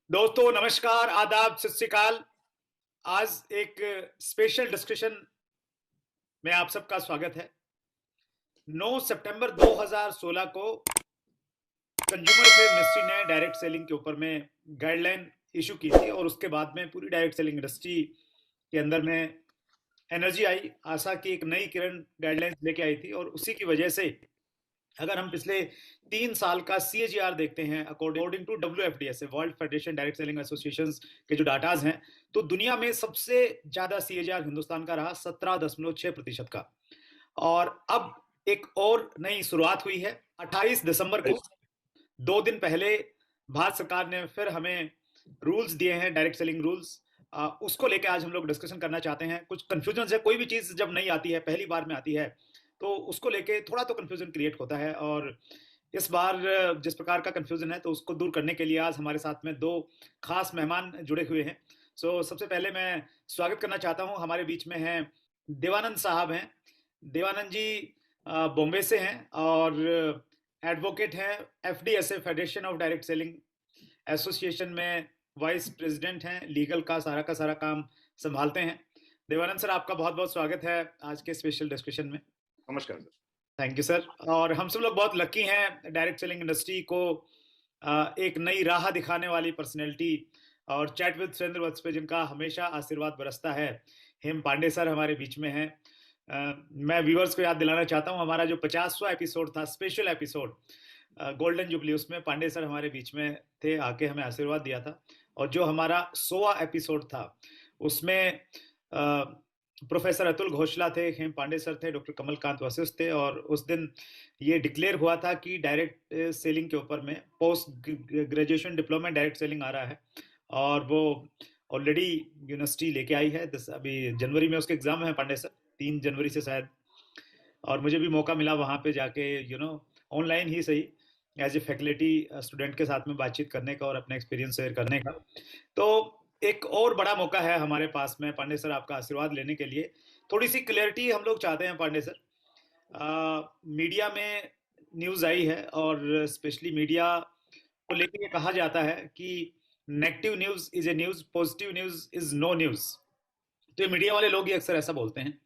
दोस्तों नमस्कार, आदाब, सत श्री अकाल। आज एक स्पेशल डिस्कशन में आप सबका स्वागत है। 9 सितंबर 2016 को कंज्यूमर अफेयर मिनिस्ट्री ने डायरेक्ट सेलिंग के ऊपर में गाइडलाइन इशू की थी और उसके बाद में पूरी डायरेक्ट सेलिंग इंडस्ट्री के अंदर में एनर्जी आई, आशा की एक नई किरण गाइडलाइंस लेके आई थी। और उसी की वजह से अगर हम पिछले 3 साल का CAGR देखते हैं according to WFDS world federation direct selling association के जो डाटाज हैं, तो दुनिया में सबसे ज्यादा CAGR हिंदुस्तान का रहा 17.6% का। और अब एक और नई शुरुआत हुई है 28 दिसंबर को। 2 दिन पहले भारत सरकार ने फिर हमें रूल्स दिए हैं, डायरेक्ट सेलिंग रूल्स। उसको लेके आज हम लोग डिस्कशन करना चाहते हैं। कुछ कंफ्यूजन है, कोई भी चीज जब नई आती है, पहली बार में आती है, तो उसको लेके थोड़ा तो कंफ्यूजन क्रिएट होता है। और इस बार जिस प्रकार का कंफ्यूजन है, तो उसको दूर करने के लिए आज हमारे साथ में 2 खास मेहमान जुड़े हुए हैं। सबसे पहले मैं स्वागत करना चाहता हूं, हमारे बीच में हैं देवानंद साहब हैं। देवानंद जी बॉम्बे से हैं और एडवोकेट हैं, FDSA federation of direct selling association में वाइस प्रेसिडेंट हैं, लीगल का सारा काम संभालते हैं। देवानंद सर, आपका बहुत बहुत स्वागत है आज के स्पेशल डिस्कशन में। नमस्कार सर। Thank you sir. और हम सब लोग बहुत लकी हैं डायरेक्ट सेलिंग इंडस्ट्री को एक नई राह दिखाने वाली पर्सनैलिटी और चैट विद सुरेंद्र वत्स पे जिनका हमेशा आशीर्वाद बरसता है, हेम पांडे सर हमारे बीच में हैं। मैं व्यूअर्स को याद दिलाना चाहता हूं, हमारा जो 50वां एपिसोड था, स्पेशल एपिसोड गोल्डन जुबली, उसमें पांडे सर हमारे बीच में थे, आके हमें आशीर्वाद दिया था। और जो हमारा 100वां एपिसोड था, उसमें प्रोफेसर अतुल घोषला थे, हेम पांडे सर थे, डॉक्टर कमलकांत वशिष्ठ थे। और उस दिन ये डिक्लेयर हुआ था कि डायरेक्ट सेलिंग के ऊपर में post graduation diploma direct selling आ रहा है, और वो ऑलरेडी यूनिवर्सिटी लेके आई है। अभी जनवरी में उसके एग्जाम है पांडे सर, 3 जनवरी से शायद। और मुझे भी मौका मिला वहाँ पे जाके ऑनलाइन ही सही, एज ए फैकल्टी स्टूडेंट के साथ में बातचीत करने का और अपने एक्सपीरियंस शेयर करने का। तो एक और बड़ा मौका है हमारे पास में पांडे सर आपका आशीर्वाद लेने के लिए। थोड़ी सी क्लैरिटी हम लोग चाहते हैं पांडे सर। मीडिया में न्यूज़ आई है और स्पेशली मीडिया को लेकर ये कहा जाता है कि negative news is a news, positive news is no news. तो ये मीडिया वाले लोग ही अक्सर ऐसा बोलते हैं।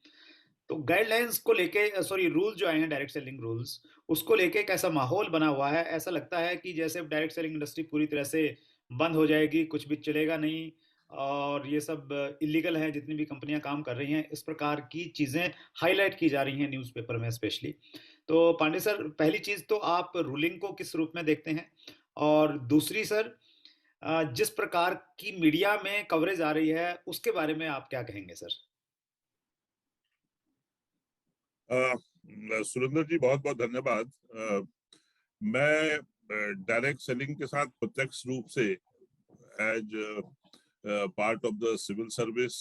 तो गाइडलाइंस को लेके, सॉरी, रूल जो आए हैं डायरेक्ट सेलिंग रूल्स, उसको लेके कैसा माहौल बना हुआ है? ऐसा लगता है कि जैसे डायरेक्ट सेलिंग इंडस्ट्री पूरी तरह से बंद हो जाएगी, कुछ भी चलेगा नहीं, और ये सब इलीगल है, जितनी भी कंपनियां काम कर रही हैं, इस प्रकार की चीजें हाईलाइट की जा रही हैं न्यूज़पेपर में स्पेशली। तो पांडे सर, पहली चीज तो आप रूलिंग को किस रूप में देखते हैं? और दूसरी सर, जिस प्रकार की मीडिया में कवरेज आ रही है, उसके बारे में आप क्या कहेंगे सर? सुरेंद्र जी, बहुत बहुत धन्यवाद। मैं डायरेक्ट सेलिंग के साथ प्रत्यक्ष रूप से as part of the civil service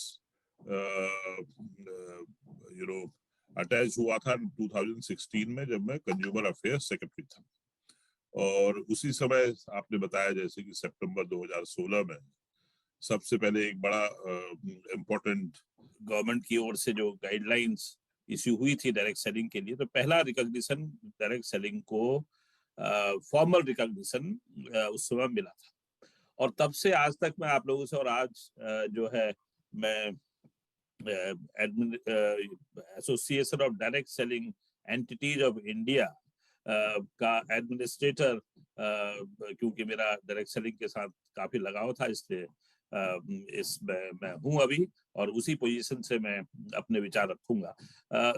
attach हुआ था 2016 में, जब मैं कंज्यूमर अफेयर्स सेक्रेटरी था। और उसी समय आपने बताया जैसे कि सितंबर 2016 में सबसे पहले एक बड़ा इम्पोर्टेंट गवर्नमेंट की ओर से जो गाइडलाइंस इश्यू हुई थी डायरेक्ट सेलिंग के लिए, तो पहला रिकॉग्निशन डायरेक्ट सेलिंग को फॉर्मल रिकॉग्निशन उस समय मिला था। और तब से आज तक मैं आप लोगों से, और आज जो है मैं association of direct selling entities of India का एडमिनिस्ट्रेटर, क्योंकि मेरा डायरेक्ट सेलिंग के साथ काफी लगाव था, इसलिए इसमें मैं हूं अभी, और उसी पोजीशन से मैं अपने विचार रखूंगा।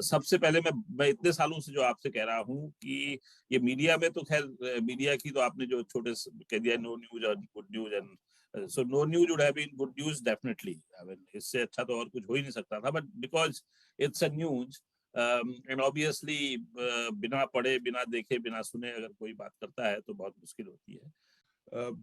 सबसे पहले मैं इतने सालों से जो आपसे कह रहा हूं कि ये मीडिया में, तो खैर मीडिया की तो आपने जो छोटे कह दिया, नो न्यूज और good news, and so no news would have been good news definitely. I mean, इससे अच्छा तो और कुछ हो ही नहीं सकता था, but because it's a news and obviously बिना पढ़े, बिना देखे, बिना सुने अगर कोई बात करता है तो बहुत मुश्किल होती है।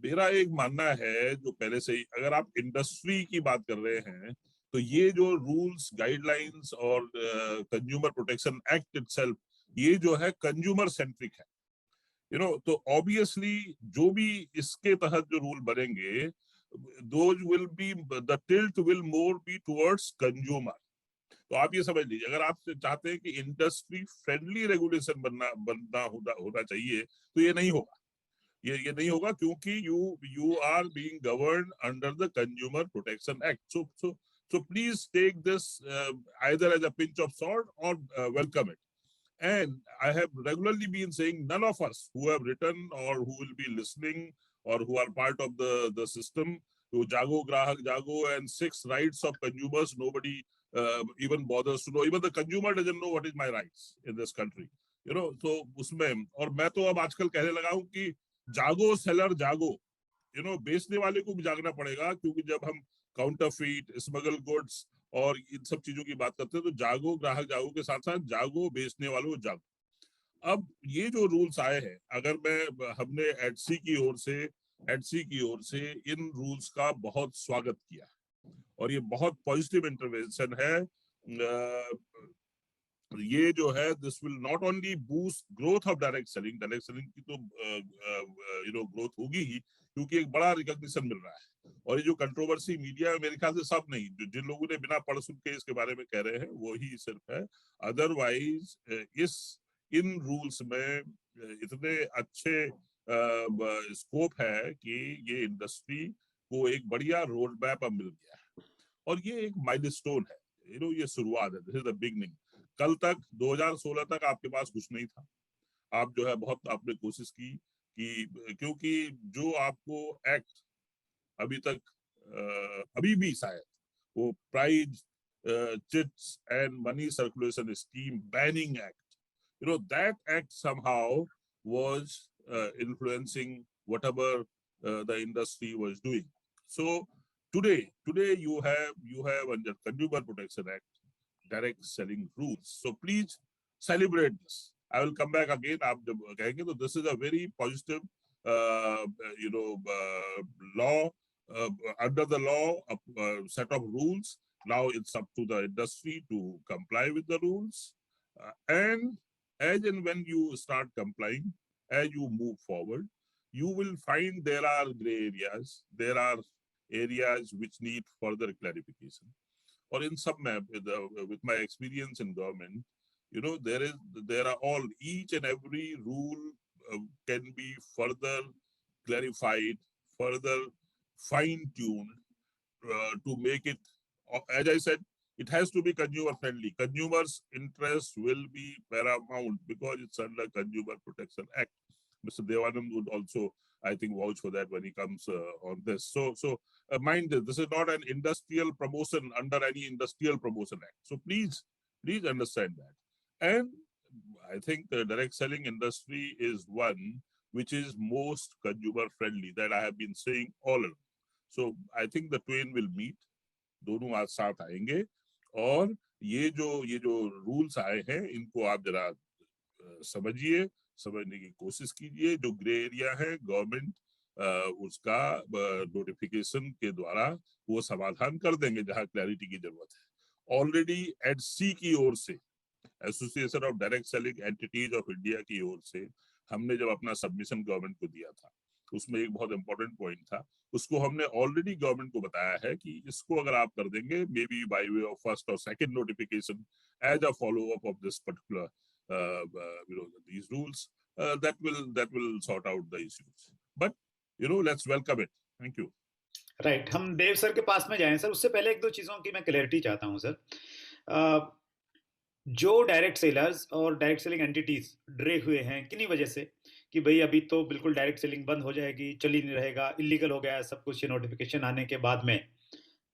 मेरा एक मानना है, जो पहले से ही, अगर आप इंडस्ट्री की बात कर रहे हैं, तो ये जो रूल्स, गाइडलाइंस और कंज्यूमर प्रोटेक्शन एक्ट इटसेल्फ, ये जो है कंज्यूमर सेंट्रिक है, तो ऑब्वियसली जो भी इसके तहत जो रूल बनेंगे, those will be, the tilt will more be towards consumer। तो आप ये समझ लीजिए, अगर आप चाहते हैं कि इंडस्ट्री फ्रेंडली रेगुलेशन होना चाहिए, तो ये नहीं होगा। ये नहीं होगा, क्योंकि you are being governed under the Consumer Protection Act. So please take this either as a pinch of salt or welcome it. And I have regularly been saying, none of us who have written or who will be listening or who are part of the system, to Jago, Grahak Jago, and 6 rights of consumers, nobody even bothers to know. Even the consumer doesn't know what is my rights in this country. You know, so उसमें, और मैं तो अब आजकल कहने लगा हूँ कि जागो सेलर जागो, you know, बेचने वाले को भी जागना पड़ेगा, क्योंकि जब हम काउंटरफीट, स्मगल गुड्स और इन सब चीजों की बात करते हैं, तो जागो, ग्राहक जागो के साथ साथ जागो, बेचने वालों को जागो। अब ये जो रूल्स आए हैं, अगर हमने एडसी की ओर से इन रूल्स का बहुत स्वागत किया और ये बहुत पॉजिटिव इंटरवेंशन है। ये जो है, this will not only boost growth of direct selling की तो ग्रोथ होगी ही, क्योंकि एक बड़ा रिकॉग्निशन मिल रहा है। और ये जो कंट्रोवर्सी मीडिया में, मेरे ख्याल से सब नहीं, जिन लोगों ने बिना पढ़ सुन के इसके बारे में कह रहे हैं वो ही सिर्फ है। अदरवाइज इन रूल्स में इतने अच्छे स्कोप है कि ये इंडस्ट्री को एक बढ़िया रोड मैप अब मिल गया है, और ये एक माइलस्टोन है। ये शुरुआत है, दिस इज द बिगनिंग। कल तक 2016 तक आपके पास कुछ नहीं था। आप जो है बहुत आपने कोशिश की कि, क्योंकि जो आपको एक्ट अभी तक अभी भी शायद वो prize chits and money circulation scheme banning act, that act somehow was influencing whatever the industry was doing. So today you have under Consumer Protection Act direct selling rules. So please celebrate this. I will come back again. आप जब कहेंगे तो this is a very positive law, under the law, a set of rules. Now it's up to the industry to comply with the rules, and as and when you start complying, as you move forward, you will find there are gray areas, there are areas which need further clarification. Or in some, with my experience in government, there are all, each and every rule can be further clarified, further fine-tuned to make it, as I said, it has to be consumer friendly. Consumers' interest will be paramount because it's under Consumer Protection Act. Mr. Devanand would also, I think, vouch for that when he comes on this. So mind this is not an industrial promotion under any industrial promotion act. So please understand that. And I think the direct selling industry is one which is most consumer friendly, that I have been saying all along. So I think the twain will meet. दोनों आज साथ आएंगे, और ये जो rules आए हैं इनको आप जरा समझिए, समझने की कोशिश कीजिए। जो ग्रे एरिया है, गवर्नमेंट उसका नोटिफिकेशन के द्वारा वो समाधान कर देंगे जहां क्लैरिटी की जरूरत है। ऑलरेडी एडसी की ओर से, association of direct selling entities of India की ओर से, हमने जब अपना सबमिशन गवर्नमेंट को दिया था, उसमें एक बहुत इंपॉर्टेंट पॉइंट था, उसको हमने ऑलरेडी गवर्नमेंट को बताया है कि इसको अगर आप कर देंगे, may be by way of first और second notification as a follow up of this particular these rules, that will sort out the issues. But let's welcome it. Thank you. Right. हम देव सर के पास में जाएं sir, उससे पहले एक दो चीजों की मैं क्लैरिटी चाहता हूं सर। जो डायरेक्ट सेलर्स और डायरेक्ट सेलिंग एंटिटीज डरे हुए हैं किन्हीं वजह से कि भाई अभी तो बिल्कुल डायरेक्ट सेलिंग बंद हो जाएगी, चल ही नहीं रहेगा, इलीगल हो गया है सब कुछ, ये नोटिफिकेशन आने के बाद में,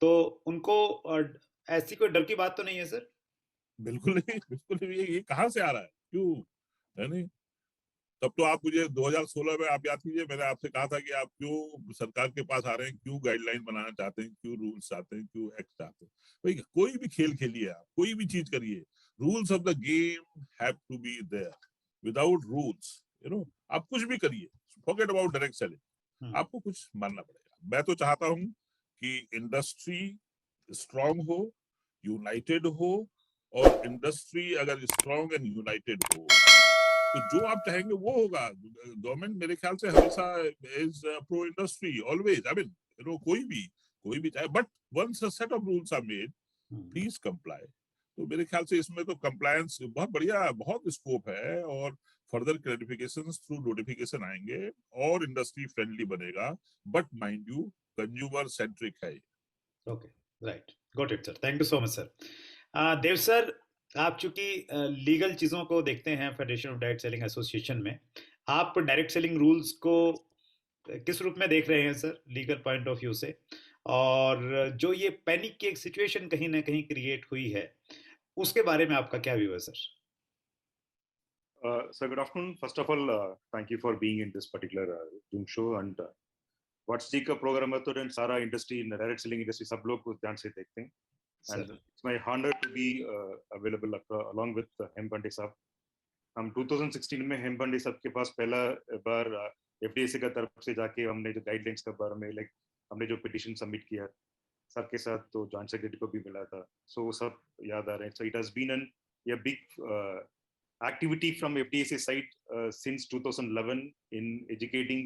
तो उनको ऐसी कोई डर की बात तो नहीं है सर? बिल्कुल नहीं। ये कहाँ से आ रहा है? क्यों है नहीं? तब तो आप मुझे 2016 में आप याद कीजिए, मैंने आपसे कहा था कि आप क्यों सरकार के पास आ रहे हैं, क्यों गाइडलाइन बनाना चाहते हैं, क्यों रूल्स चाहते हैं, क्यों एक्ट चाहते हैं। भाई कोई भी खेल खेलिए, आप कोई भी चीज करिए, rules of the game have to be there. Without rules आप कुछ भी करिए, फॉरगेट अबाउट डायरेक्ट सेलिंग, आपको कुछ मानना पड़ेगा। मैं तो चाहता हूं कि इंडस्ट्री स्ट्रांग हो, यूनाइटेड हो, और इंडस्ट्री अगर स्ट्रांग एंड यूनाइटेड हो तो जो आप चाहेंगे वो होगा। गवर्नमेंट मेरे ख्याल से हमेशा is pro industry always. I mean कोई भी चाहे, but once a set of rules are made, please comply. तो मेरे ख्याल से इसमें तो कंप्लायंस बहुत बढ़िया, बहुत स्कोप है, और फर्दर क्लैरिफिकेशंस थ्रू नोटिफिकेशन आएंगे और इंडस्ट्री फ्रेंडली बनेगा, but mind you consumer centric है। Okay, right, got it sir, thank you so much sir. Dev sir, आप चूंकि लीगल चीजों को देखते हैं federation of direct selling association में, आप डायरेक्ट सेलिंग रूल्स को किस रूप में देख रहे हैं sir, legal point of view से? और जो ये पैनिक की एक सिचुएशन कहीं ना कहीं क्रिएट हुई है, उसके बारे में आपका क्या व्यू है sir? So good afternoon. First of all, thank you for being in this particular Zoom show. And what's the program है तो सारा इंडस्ट्री, डायरेक्ट सेलिंग इंडस्ट्री सब लोग को ध्यान से देखते हैं. And it's my honor to be available along with हेम पांडे साहब. हम 2016 में हेम पांडे साहब के पास पहला बार FDSA का तरफ से जाके हमने जो गाइडलाइंस के बारे में हमने जो पिटिशन सबमिट किया सबके साथ, तो जॉइंट सेक्रेटरी को भी मिला था. सो वो सब याद आ रहे हैं. So it has been a big activity from FDSA side since 2011 in educating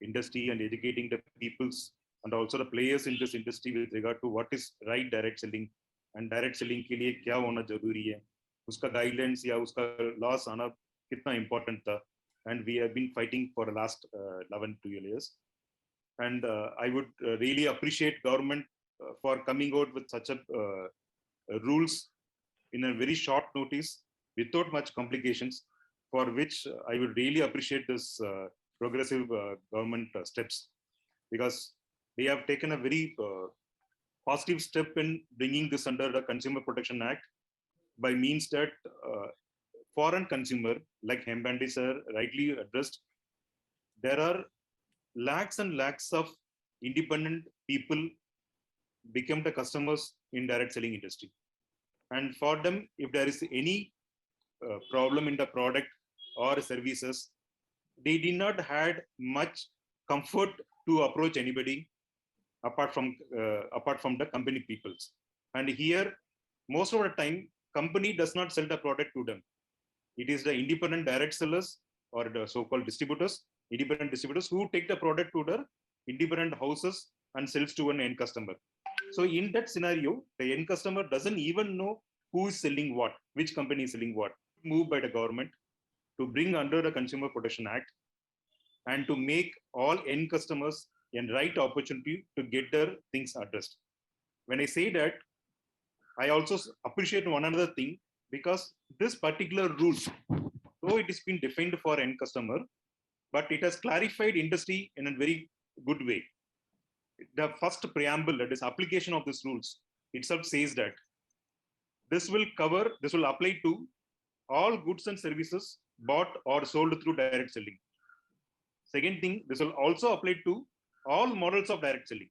industry and educating the peoples and also the players in this industry with regard to what is right direct selling and direct selling के लिए क्या होना जरूरी है, उसका guidelines या उसका laws आना कितना important था. And we have been fighting for the last 11-12 years. And I would really appreciate government for coming out with such a rules in a very short notice without much complications, for which I would really appreciate this progressive government steps, because they have taken a very positive step in bringing this under the Consumer Protection Act by means that foreign consumer, like Hem Pande sir rightly addressed, there are lakhs and lakhs of independent people become the customers in direct selling industry. And for them, if there is any problem in the product or services, they did not had much comfort to approach anybody apart from the company peoples. And here, most of the time, company does not sell the product to them. It is the independent direct sellers or the so-called distributors, independent distributors, who take the product to the independent houses and sells to an end customer. So in that scenario, the end customer doesn't even know who is selling what, which company is selling what. Move by the government to bring under the Consumer Protection Act and to make all end customers a right opportunity to get their things addressed. When I say that, I also appreciate one another thing, because this particular rule, though it has been defined for end customer, but it has clarified industry in a very good way. The first preamble, that is application of these rules, itself says that this will apply to all goods and services bought or sold through direct selling. Second thing, this will also apply to all models of direct selling.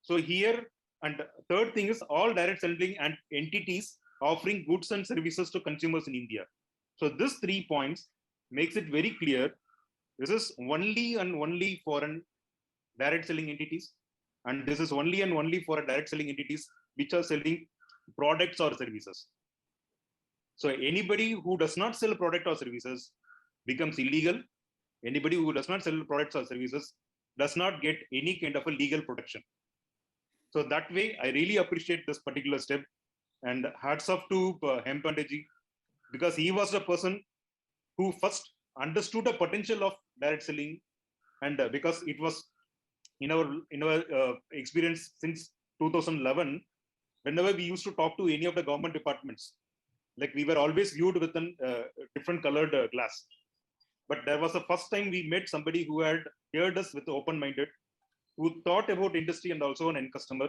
So here, and third thing is all direct selling and entities offering goods and services to consumers in India. So this 3 points makes it very clear. This is only and only for an direct selling entities, and this is only and only for direct selling entities which are selling products or services. So anybody who does not sell product or services becomes illegal. Anybody who does not sell products or services does not get any kind of a legal protection. So that way, I really appreciate this particular step, and hats off to Hem Pande ji, because he was the person who first understood the potential of direct selling, and because it was in our experience since 2011, whenever we used to talk to any of the government departments, like we were always viewed with a different colored glass. But there was the first time we met somebody who had heard us with open-minded, who thought about industry and also an end customer,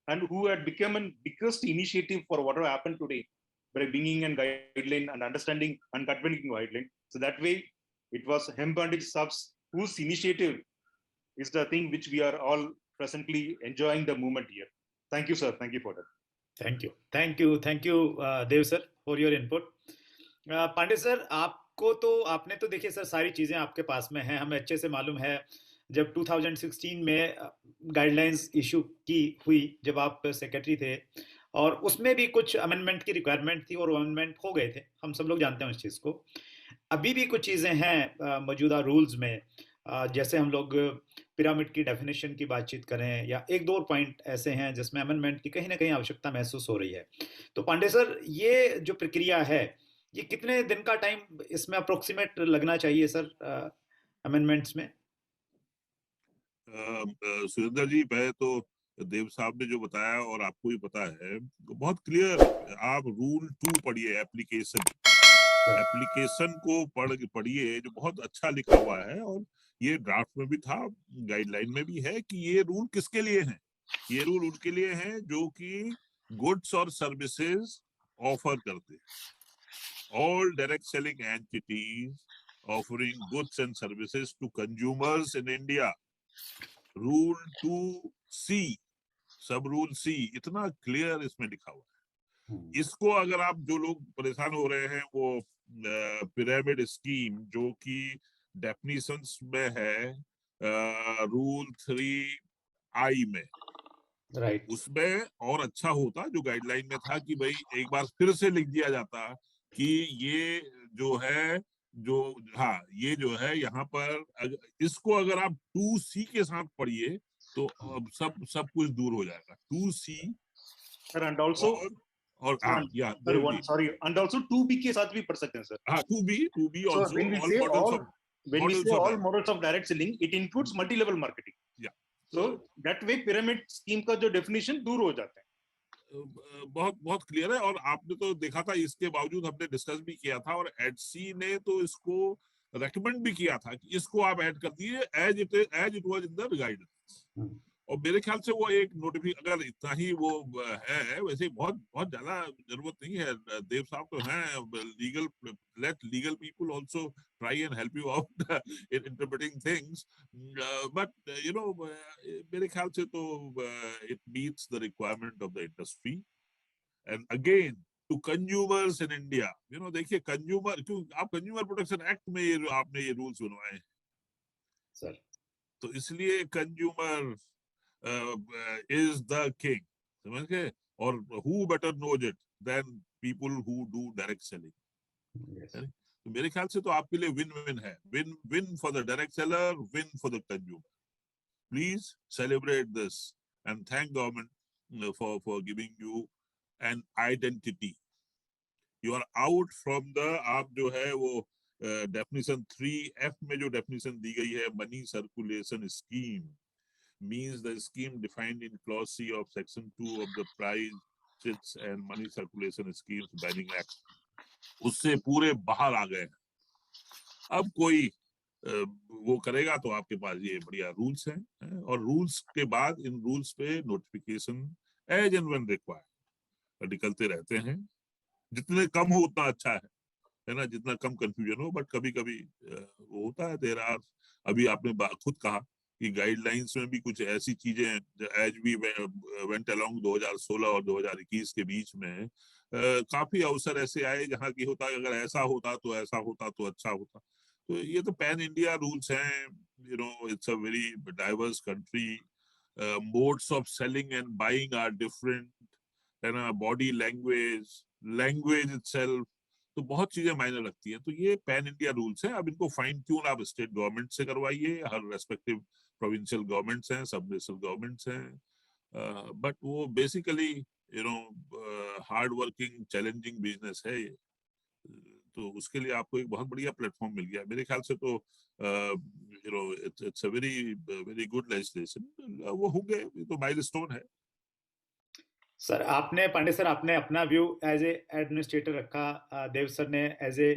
and who had become a biggest initiative for whatever happened today by bringing a guideline and understanding and convening guideline. So that way, it was Hem Pande Saab's whose initiative is the thing which we are all presently enjoying the movement here. Thank you, sir. Thank you for that. Thank you, Dev sir, for your input. Pandey sir, आपने तो देखिए sir, सारी चीजें आपके पास में हैं, हमें अच्छे से मालूम है. जब 2016 में गाइडलाइंस इशू की हुई, जब आप सेक्रेटरी थे, और उसमें भी कुछ अमेंडमेंट की रिक्वायरमेंट थी और अमेंडमेंट हो गए थे, हम सब लोग जानते हैं उस चीज को. अभी भी कुछ चीजें हैं मौजूदा रूल्स में, जैसे हम लोग पिरामिड की डेफिनेशन की बातचीत करें, या एक दो पॉइंट ऐसे हैं जिसमें अमेंडमेंट की कहीं ना कहीं आवश्यकता महसूस हो रही है। तो पांडे सर, ये जो प्रक्रिया है, ये कितने दिन का टाइम इसमें अप्रोक्सीमेट लगना चाहिए सर अमेंडमेंट्स में? सुरेंद्र जी, मैं तो देव साहब ने जो बताया और आपको भी पता है, बहुत क्लियर। आप रूल 2 पढ़िए, एप्लीकेशन को पढ़िए, जो बहुत अच्छा लिखा हुआ है, और ये ड्राफ्ट में भी था, गाइडलाइन में भी है कि ये रूल किसके लिए हैं। ये रूल उनके लिए हैं जो कि गुड्स और सर्विसेज ऑफर करते हैं। All direct selling entities offering goods and services to consumers in India, rule 2C, सब रूल सी, इतना क्लियर इसमें लिखा हुआ है। इसको अगर आप, जो लोग परेशान हो रहे हैं, वो पिरामिड स्कीम जो कि डेफिनेशंस में है रूल 3I में, राइट। उसमें और अच्छा होता जो गाइडलाइन में था कि भाई एक बार फिर से लिख दिया जाता कि ये जो है, जो, हाँ, ये जो है यहाँ पर इसको अगर आप 2C के साथ पढ़िए तो सब कुछ दूर हो जाएगा। 2C सर, एंड आल्सो, और हाँ, या sorry, sorry, and also 2B के साथ भी पढ़ सकते हैं सर। हाँ, 2B So also, when we all say models all, of when we models say of all direct. models of direct selling, it includes multi-level marketing. Yeah. So that way pyramid scheme का जो definition दूर हो जाता है। बहुत बहुत clear है। और आपने तो देखा था, इसके बावजूद हमने डिस्कस भी किया था, और एडसी ने तो इसको रेकमेंड भी किया था कि इसको आप ऐड कर दीजिए as it was in the guidelines. और मेरे ख्याल से वो एक नोटिफिकेशन, अगर इतना ही वो है, वैसे बहुत बहुत ज्यादा जरूरत नहीं है। देव साहब तो हैं legal, let legal people also try and help you out in interpreting things, but you know, मेरे ख्याल से तो it meets the requirement of the industry and again to consumers in India. You know, देखिए, consumer, क्यों आप consumer protection act में ये आपने ये रूल्स बनवाए हैं सर, तो इसलिए कंज्यूमर is the king, समझ गए? और who better knows it than people who do direct selling? yes. तो मेरे ख्याल से तो आपके लिए विन विन है, win win for the direct seller, win for the consumer. Please celebrate this and thank government for giving you an identity. You are out from the, आप जो है वो डेफिनेशन 3F में जो डेफिनेशन दी गई है, money circulation scheme means the scheme defined in clause C of section 2 of the Prices and Money Circulation Schemes Banning Act, उससे पूरे बाहर आ गए। अब कोई वो करेगा तो आपके पास ये बढ़िया रूल्स हैं, और रूल्स के बाद इन रूल्स पे notification as and when required निकलते रहते हैं। जितने कम हो उतना अच्छा है ना, जितना कम कंफ्यूजन हो। बट कभी कभी वो होता है, देर आर, अभी आपने खुद कहा कि गाइडलाइंस में भी कुछ ऐसी चीजें, एज वी वेंट अलोंग 2016 और 2021 के बीच में काफी अवसर ऐसे आए जहां की होता है, अगर ऐसा होता तो ऐसा होता तो अच्छा होता। तो ये तो पैन इंडिया रूल्स हैं, you know, it's a very diverse country, modes of selling and buying are different, है ना, बॉडी लैंग्वेज इटसेल्फ, तो बहुत चीजें मायने रखती हैं। तो ये पैन इंडिया रूल्स हैं। अब इनको फाइन ट्यून आप स्टेट गवर्नमेंट से करवाइए, हर रेस्पेक्टिव प्रोविंशियल गवर्नमेंट्स हैं, सब नेशनल गवर्नमेंट्स हैं, बट वो basically, you know, hard working challenging business है ये, तो उसके लिए आपको एक बहुत बढ़िया प्लेटफॉर्म मिल गया मेरे ख्याल से। तो you know, it's a very good legislation. वो होंगे, ये तो माइलस्टोन है। सर, आपने, पांडे सर, आपने अपना व्यू एज ए एडमिनिस्ट्रेटर रखा, देव सर ने एज ए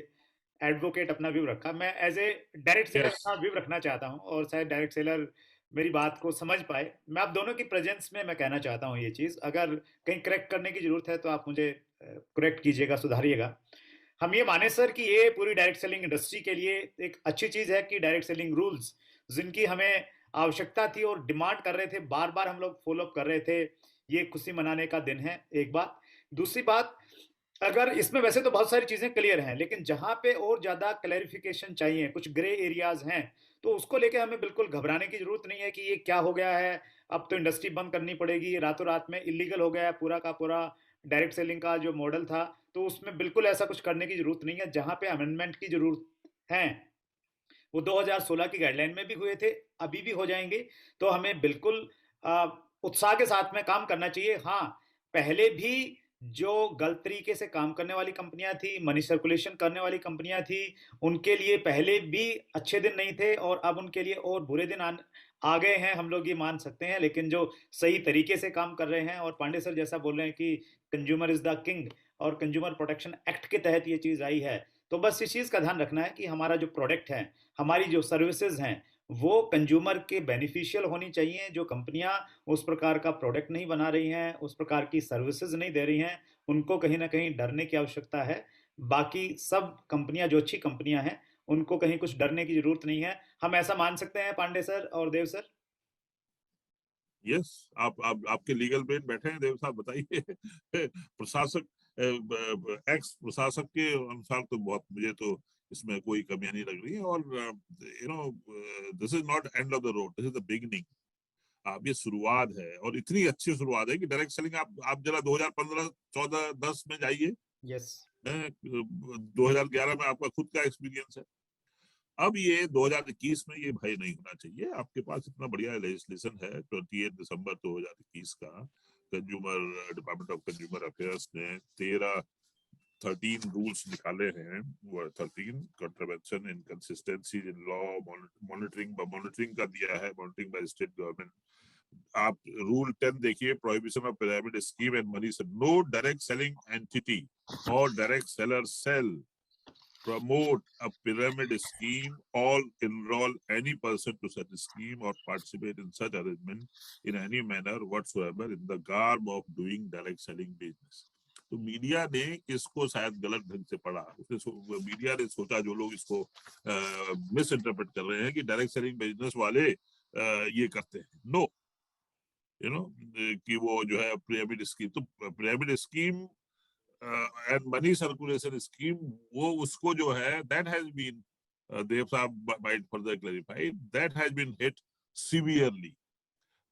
एडवोकेट अपना व्यू रखा, मैं एज ए डायरेक्ट सेलर अपना व्यू रखना चाहता हूं, और शायद डायरेक्ट सेलर मेरी बात को समझ पाए। मैं आप दोनों की प्रेजेंस में मैं कहना चाहता हूं ये चीज, अगर कहीं करेक्ट करने की जरूरत है तो आप मुझे करेक्ट कीजिएगा, सुधारिएगा। हम ये माने सर कि ये पूरी डायरेक्ट सेलिंग इंडस्ट्री के लिए एक अच्छी चीज है कि डायरेक्ट सेलिंग रूल्स जिनकी हमें आवश्यकता थी और डिमांड कर रहे थे, बार बार हम लोग फॉलो अप कर रहे थे, ये खुशी मनाने का दिन है, एक बात। दूसरी बात, अगर इसमें वैसे तो बहुत सारी चीजें क्लियर हैं, लेकिन जहां पे और ज्यादा क्लैरिफिकेशन चाहिए, कुछ ग्रे एरियाज हैं, तो उसको लेके हमें बिल्कुल घबराने की जरूरत नहीं है कि ये क्या हो गया है, अब तो इंडस्ट्री बंद करनी पड़ेगी, रातों रात में इलीगल हो गया है पूरा का पूरा डायरेक्ट सेलिंग का जो मॉडल था। तो उसमें बिल्कुल ऐसा कुछ करने की जरूरत नहीं है। जहां पे अमेंडमेंट की जरूरत है वो 2016 की गाइडलाइन में भी हुए थे, अभी भी हो जाएंगे। तो हमें बिल्कुल उत्साह के साथ में काम करना चाहिए। हाँ, पहले भी जो गलत तरीके से काम करने वाली कंपनियां थी, मनी सर्कुलेशन करने वाली कंपनियां थी, उनके लिए पहले भी अच्छे दिन नहीं थे और अब उनके लिए और बुरे दिन आ गए हैं, हम लोग ये मान सकते हैं। लेकिन जो सही तरीके से काम कर रहे हैं, और पांडे सर जैसा बोल रहे हैं कि कंज्यूमर इज द किंग और कंज्यूमर प्रोटेक्शन एक्ट के तहत ये चीज़ आई है, तो बस इस चीज़ का ध्यान रखना है कि हमारा जो प्रोडक्ट है, हमारी जो सर्विसेज हैं, वो कंज्यूमर के बेनिफिशियल होनी चाहिए। जो कंपनियां उस प्रकार का प्रोडक्ट नहीं बना रही हैं, उस प्रकार की सर्विसेज नहीं दे रही हैं, उनको कहीं ना कहीं डरने की आवश्यकता है। बाकी सब कंपनियां जो अच्छी कंपनियां हैं, उनको कहीं कुछ डरने की जरूरत नहीं है। हम ऐसा मान सकते हैं पांडे सर और देव सर? यस, आप आपके लीगल ब्रेन बैठे हैं देव साहब, बताइए। प्रशासक, एक्स प्रशासक के अनुसार तो बहुत, मुझे तो इसमें कोई कमियां नहीं लग रही है। और this is not end of the road, this is the beginning. आप, ये शुरुआत है, और इतनी अच्छी शुरुआत है कि डायरेक्ट सेलिंग, आप जरा 2015, 14, 10 में जाइए। यस। 2011 में आपका खुद का एक्सपीरियंस है। अब ये 2021 में ये भय नहीं होना चाहिए। आपके पास इतना बढ़िया लेजिस्लेशन है। 28 दिसंबर 2021 का consumer, department of consumer affairs ने 13 रूल्स निकाले हैं। वो 13 contravention, inconsistency in law, monitoring का दिया है, मॉनिटरिंग बाय स्टेट गवर्नमेंट। आप रूल 10 देखिए, prohibition of pyramid scheme and money. No direct selling entity और direct seller sell, promote a pyramid scheme, or enroll any person to such a scheme or participate in such arrangement in any manner whatsoever in the garb of doing direct selling business. तो media ने इसको शायद गलत ढंग से पढ़ा। Media ने सोचा, जो लोग इसको मिस इंटरप्रेट कर रहे हैं, कि डायरेक्ट सेलिंग बिजनेस वाले ये करते हैं। नो, कि वो जो है पिरामिड स्कीम, तो pyramid scheme and money circulation scheme, वो उसको जो है, that has been, Dev Saab might further clarify, that has been hit severely,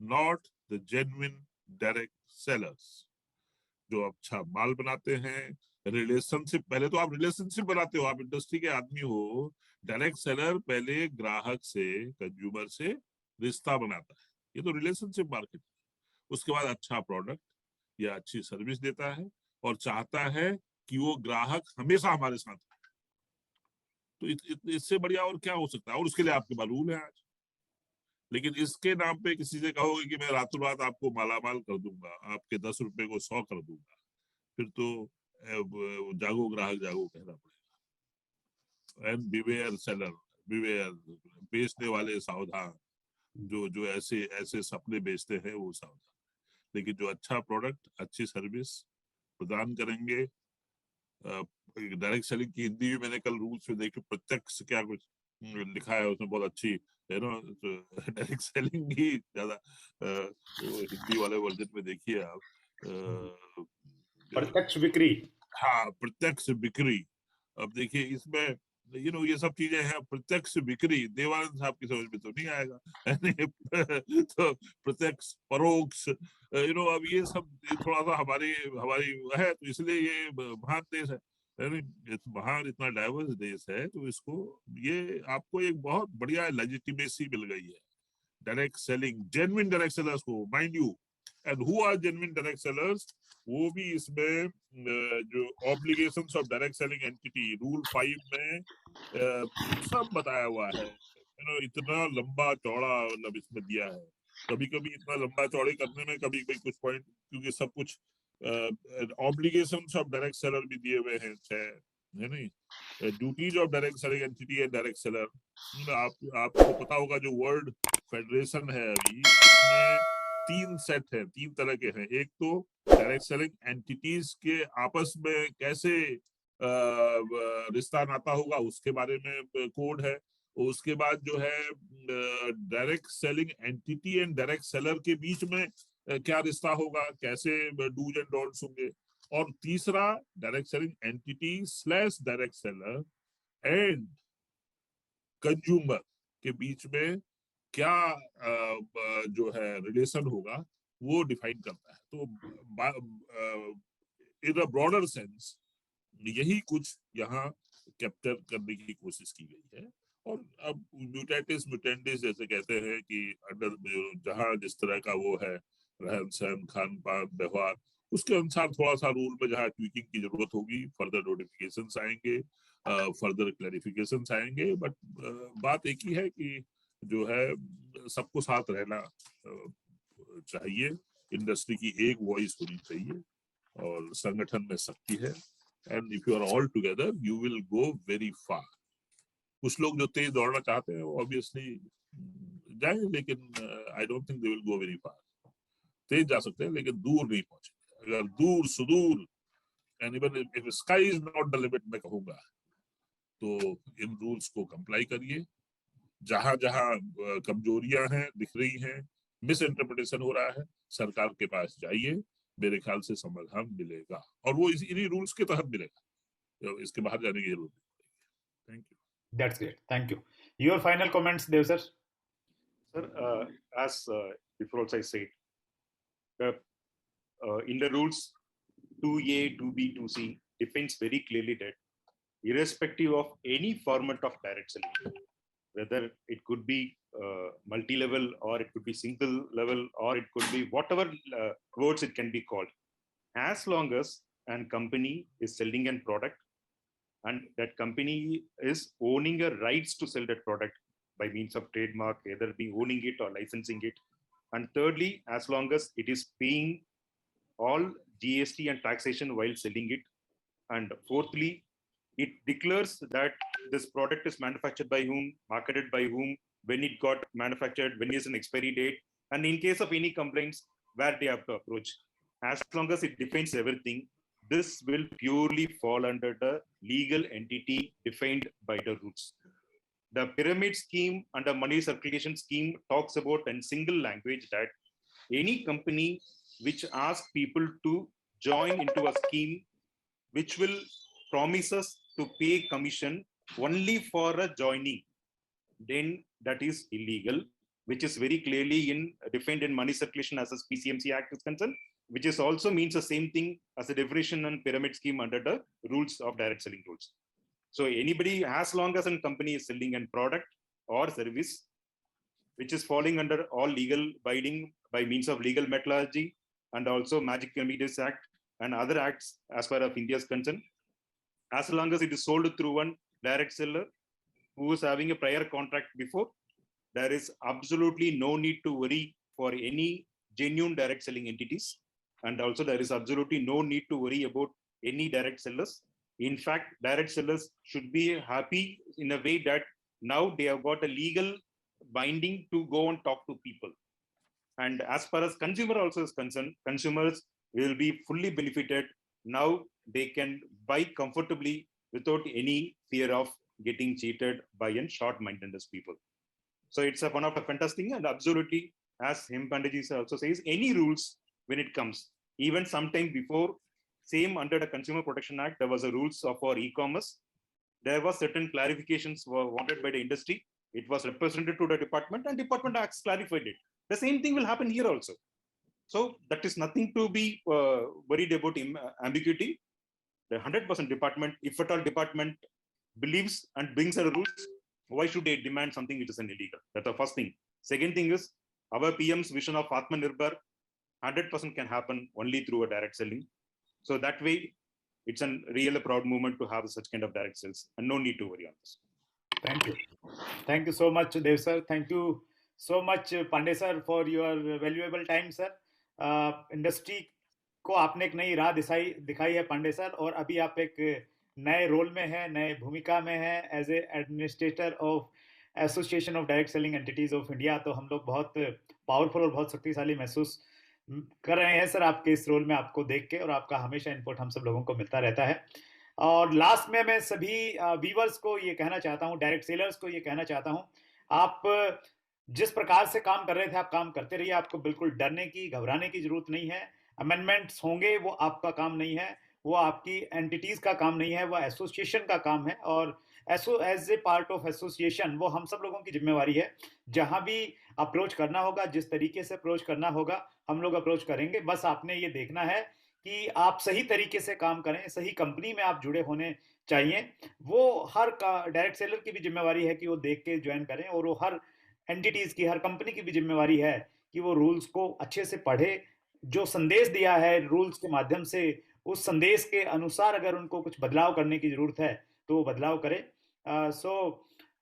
not the genuine direct sellers जो अच्छा माल बनाते हैं। रिलेशनशिप, पहले तो आप रिलेशनशिप बनाते हो, आप इंडस्ट्री के आदमी हो। डायरेक्ट सेलर पहले ग्राहक से, कंज्यूमर से रिश्ता बनाता है, ये तो रिलेशनशिप मार्केट। उसके बाद अच्छा प्रोडक्ट या अच्छी सर्विस देता है और चाहता है कि वो ग्राहक हमेशा हमारे साथ है। तो इससे बढ़िया और क्या हो सकता है? और उसके लिए आपके पास रूल है आज। लेकिन इसके नाम पे किसी से कहोगे कि मैं रातों रात आपको मालामाल कर दूंगा, आपके 10 रुपए को 100 कर दूंगा, फिर तो जागो ग्राहक जागो कहना पड़ेगा। एंड बिवेयर सेलर, बिवेयर, बेचने वाले सावधान, जो ऐसे सपने बेचते हैं वो सावधान। लेकिन जो अच्छा प्रोडक्ट, अच्छी सर्विस प्रदान करेंगे। डायरेक्ट सेलिंग की हिंदी भी मैंने कल रूल्स में देखी, प्रत्यक्ष क्या कुछ लिखा है उसमें, बहुत अच्छी है ना। डायरेक्ट सेलिंग ही ज्यादा हिंदी वाले वर्जन में देखिए आप। प्रत्यक्ष बिक्री। हाँ, प्रत्यक्ष बिक्री। अब देखिए इसमें ये सब चीजें हैं। प्रत्यक्ष बिक्री देवानंद साहब की समझ में तो नहीं आएगा। तो प्रत्यक्ष, परोक्ष, अब ये सब थोड़ा सा हमारी है, तो इसलिए ये महान देश है। महान, इतना डाइवर्स देश है, तो इसको, ये आपको एक बहुत बढ़िया लेजिटिमेसी मिल गई है direct selling, genuine direct sellers को, mind you. And who are genuine direct sellers, वो भी इसमें जो obligations of direct selling entity, rule 5 में सब बताया हुआ है। इतना लंबा चौड़ा मतलब इसमें दिया है। कभी कभी इतना लंबा चौड़े करने में कभी कुछ पॉइंट, क्योंकि सब कुछ ऑब्लिगेशंस ऑफ डायरेक्ट सेलर भी दिए हुए हैं 6, है नहीं। Duties of direct selling entity and direct seller. आपको पता होगा, जो वर्ल्ड फेडरेशन है अभी, इसमें 3 सेट है, 3 तरह के हैं। एक तो डायरेक्ट सेलिंग एंटिटीज के आपस में कैसे रिश्ता नाता होगा, उसके बारे में कोड है। उसके बाद जो है direct selling entity and direct seller के बीच में क्या रिश्ता होगा, कैसे डूज एंड डोंट्स होंगे। और तीसरा, direct selling entity / direct seller and consumer के बीच में क्या जो है रिलेशन होगा, वो डिफाइन करता है। तो इन अ ब्रॉडर सेंस यही कुछ यहाँ कैप्चर करने की कोशिश की गई है। और अब म्यूटेटिस म्यूटेंडिस जैसे कहते हैं कि अंडर जहाँ जिस तरह का वो है रहन सहन खान पान व्यवहार, उसके अनुसार थोड़ा सा रूल में जहाँ ट्वीकिंग की जरूरत होगी, फर्दर नोटिफिकेशंस आएंगे, फर्दर क्लैरिफिकेशंस आएंगे। बट बात एक ही है कि जो है सबको साथ रहना चाहिए, इंडस्ट्री की एक वॉइस होनी चाहिए और संगठन में शक्ति है। And if you are all together you will go very far. कुछ लोग जो तेज दौड़ना चाहते हैं वो ऑब्वियसली जाएंगे, लेकिन I don't think they will go very far. तेज जा सकते हैं लेकिन दूर नहीं पहुंचेंगे। अगर दूर सुदूर, and even if sky is not the limit मैं कहूंगा, तो इन रूल्स को कंप्लाई करिए। जहां जहां कमजोरियां हैं दिख रही हैं, मिस इंटरप्रिटेशन हो रहा है, सरकार के पास जाइए, मेरे ख्याल से समाधान मिलेगा और वो इन्हीं रूल्स के तहत मिलेगा, इसके बाहर जाने की जरूरत नहीं। Thank you. That's great. Thank you. Your final comments, Dev sir. Sir, as before also I said, in the rules 2A, 2B, 2C defines very clearly that irrespective of any format of direct selling, whether it could be multi-level or it could be single level or it could be whatever words it can be called, as long as a company is selling a product and that company is owning a rights to sell that product by means of trademark, either be owning it or licensing it. And thirdly, as long as it is paying all GST and taxation while selling it. And fourthly, it declares that this product is manufactured by whom, marketed by whom, when it got manufactured, when is an expiry date, and in case of any complaints, where they have to approach. As long as it defines everything, this will purely fall under the legal entity defined by the rules. The pyramid scheme and the money circulation scheme talks about in single language that any company which asks people to join into a scheme which will promise us to pay commission only for a joining, then that is illegal, which is very clearly defined in money circulation as a PCMC Act is concerned, which is also means the same thing as a definition and pyramid scheme under the rules of direct selling rules. So anybody, as long as a company is selling a product or service, which is falling under all legal binding by means of legal methodology and also Magic Remedies Act and other acts as far as India is concerned, as long as it is sold through one direct seller who is having a prior contract before, there is absolutely no need to worry for any genuine direct selling entities. And also there is absolutely no need to worry about any direct sellers. In fact, direct sellers should be happy in a way that now they have got a legal binding to go and talk to people. And as far as consumer also is concerned, consumers will be fully benefited. Now they can buy comfortably without any fear of getting cheated by short-minded people. So it's one of the fantastic and absolutely, as Him Panditji also says, any rules when it comes, even sometime before, same under the Consumer Protection Act, there was a rules for e-commerce. There was certain clarifications were wanted by the industry. It was represented to the department and department acts clarified it. The same thing will happen here also. So that is nothing to be worried about ambiguity. The 100% department, if at all department believes and brings a rules, why should they demand something which is an illegal? That's the first thing. Second thing is our PM's vision of Atmanirbhar, 100% can happen only through a direct selling. So that way, it's a real proud moment to have such kind of direct sales and no need to worry on this. Thank you. Thank you so much, Dev sir. Thank you so much, Pandey sir, for your valuable time, sir. Industry को आपने एक नई राह दिखाई है Pandey sir, और अभी आप एक नए रोल में है, नए भूमिका में है as a administrator of association of direct selling entities of India. तो हम लोग बहुत पावरफुल और बहुत शक्तिशाली महसूस कर रहे हैं सर आपके इस रोल में आपको देख के, और आपका हमेशा इनपुट हम सब लोगों को मिलता रहता है। और लास्ट में मैं सभी व्यूअर्स को ये कहना चाहता हूँ, डायरेक्ट सेलर्स को ये कहना चाहता हूँ, आप जिस प्रकार से काम कर रहे थे आप काम करते रहिए, आपको बिल्कुल डरने की घबराने की जरूरत नहीं है। अमेंडमेंट्स होंगे, वो आपका काम नहीं है, वो आपकी एंटिटीज का काम नहीं है, वो एसोसिएशन का काम है, और as a part of association वो हम सब लोगों की जिम्मेवारी है। जहां भी अप्रोच करना होगा, जिस तरीके से अप्रोच करना होगा, हम लोग अप्रोच करेंगे। बस आपने ये देखना है कि आप सही तरीके से काम करें, सही कंपनी में आप चाहिए, वो हर डायरेक्ट सेलर की भी जिम्मेवारी है कि वो देख के ज्वाइन करें, और वो हर एंटिटीज की, हर कंपनी की भी जिम्मेवारी है कि वो रूल्स को अच्छे से पढ़े, जो संदेश दिया है रूल्स के माध्यम से, उस संदेश के अनुसार अगर उनको कुछ बदलाव करने की जरूरत है तो वो बदलाव करें। सो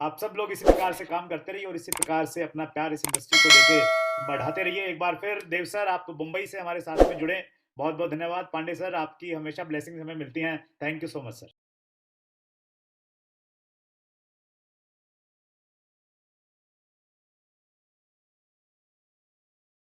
आप सब लोग इसी प्रकार से काम करते रहिए और इसी प्रकार से अपना प्यार इस इंडस्ट्री को लेके बढ़ाते रहिए। एक बार फिर देव सर, आप मुंबई से हमारे साथ में जुड़े, बहुत बहुत धन्यवाद। पांडे सर, आपकी हमेशा ब्लेसिंग्स हमें मिलती हैं। Thank you so much sir.